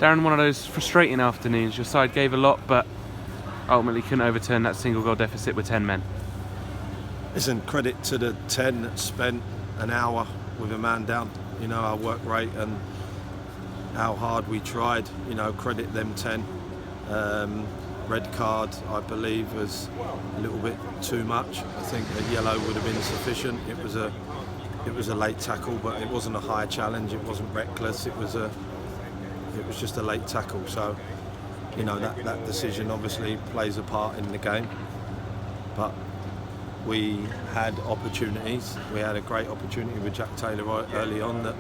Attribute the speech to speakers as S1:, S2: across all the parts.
S1: Darren, one of those frustrating afternoons. Your side gave a lot, but ultimately couldn't overturn that single goal deficit with 10 men.
S2: Listen, credit to the 10 that spent an hour with a man down. You know, our work rate and how hard we tried. You know, credit them 10. Red card, I believe, was a little bit too much. I think a yellow would have been sufficient. It was a late tackle, but it wasn't a high challenge. It wasn't reckless. It was just a late tackle. So, you know, that decision obviously plays a part in the game. But we had opportunities. We had a great opportunity with Jack Taylor early on that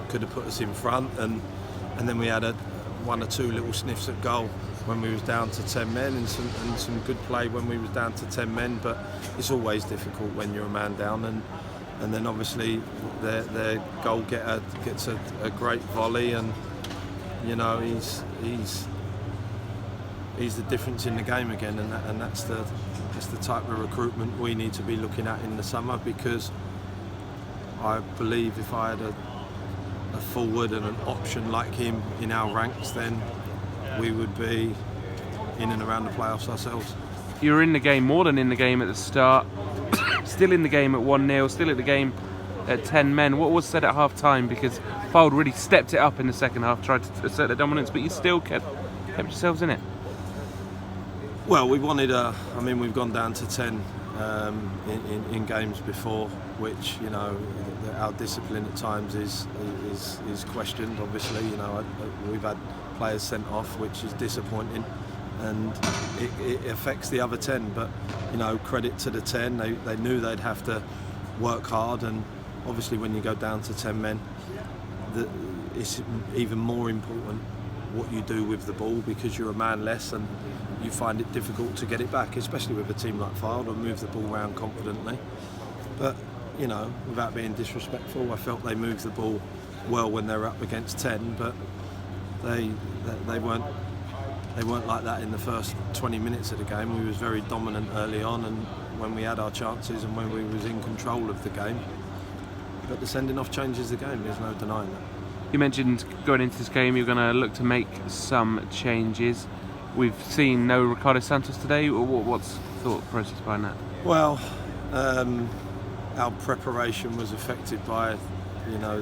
S2: could have put us in front, and then we had one or two little sniffs at goal when we was down to 10 men, and some good play when we was down to 10 men. But it's always difficult when you're a man down, and then obviously their goal getter gets a great volley, and you know he's the difference in the game again, and that's the type of recruitment we need to be looking at in the summer, because I believe if I had a forward and an option like him in our ranks, then we would be in and around the playoffs ourselves.
S1: You were in the game, more than in the game at the start, still in the game at 1-0, still at the game at 10 men. What was said at half time? Because Fylde really stepped it up in the second half, tried to assert their dominance, but you still kept yourselves in it.
S2: Well, we wanted we've gone down to 10 in games before, which, you know, our discipline at times is questioned. Obviously, you know, we've had players sent off, which is disappointing, and it affects the other 10. But, you know, credit to the 10. They knew they'd have to work hard, and obviously when you go down to 10 men, it's even more important what you do with the ball, because you're a man less and you find it difficult to get it back, especially with a team like Fylde, and move the ball around confidently. But, you know, without being disrespectful, I felt they moved the ball well when they were up against 10, but they weren't like that in the first 20 minutes of the game. We was very dominant early on, and when we had our chances and when we was in control of the game. But the sending off changes the game, there's no denying that.
S1: You mentioned going into this game you're going to look to make some changes. We've seen no Ricardo Santos today. What's the thought process behind that?
S2: Well, our preparation was affected by, you know,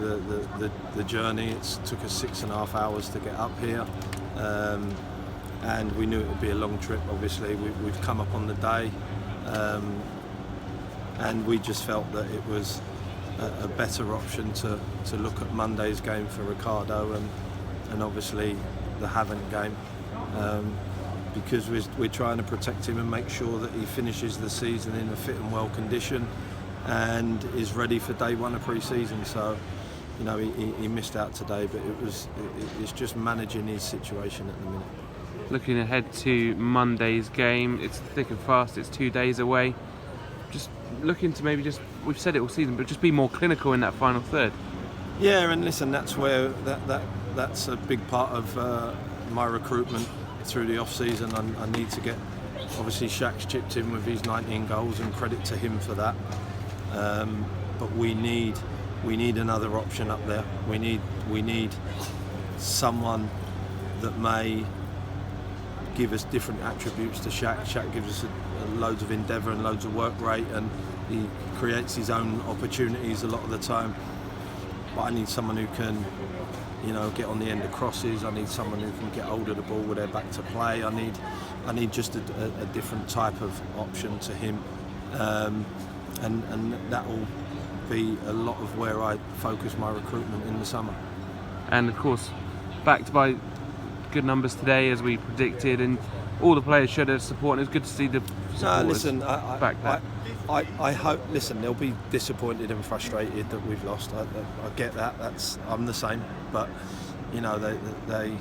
S2: the journey. It took us 6.5 hours to get up here, and we knew it would be a long trip. Obviously, we've come up on the day, and we just felt that it was a better option to look at Monday's game for Ricardo, and obviously the Havant game, because we're trying to protect him and make sure that he finishes the season in a fit and well condition and is ready for day one of pre-season. So, you know, he missed out today, but it's just managing his situation at the minute.
S1: Looking ahead to Monday's game, it's thick and fast, it's 2 days away. Just looking to maybe we've said it all season, but just be more clinical in that final third.
S2: Yeah, and listen, that's where that's a big part of my recruitment through the off-season. I need to get, obviously Shaq's chipped in with his 19 goals, and credit to him for that. But we need another option up there. We need someone that may give us different attributes to Shaq. Shaq gives us loads of endeavour and loads of work rate, and he creates his own opportunities a lot of the time. But I need someone who can, you know, get on the end of crosses. I need someone who can get hold of the ball with their back to play. I need just a different type of option to him, and that will be a lot of where I focus my recruitment in the summer.
S1: And of course, backed by good numbers today, as we predicted, and all the players showed their support, and it was good to see the supporters back that.
S2: I hope. Listen, they'll be disappointed and frustrated that we've lost. I get that. I'm the same. But you know, they've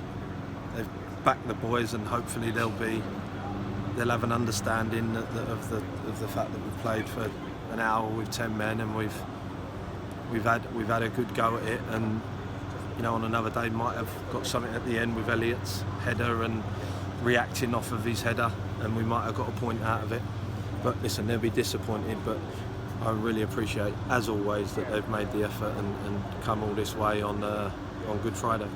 S2: backed the boys, and hopefully they'll have an understanding of the fact that we've played for an hour with 10 men, and we've had a good go at it, and you know, on another day might have got something at the end with Elliott's header and reacting off of his header, and we might have got a point out of it. But listen, they'll be disappointed, but I really appreciate, as always, that they've made the effort and come all this way on Good Friday.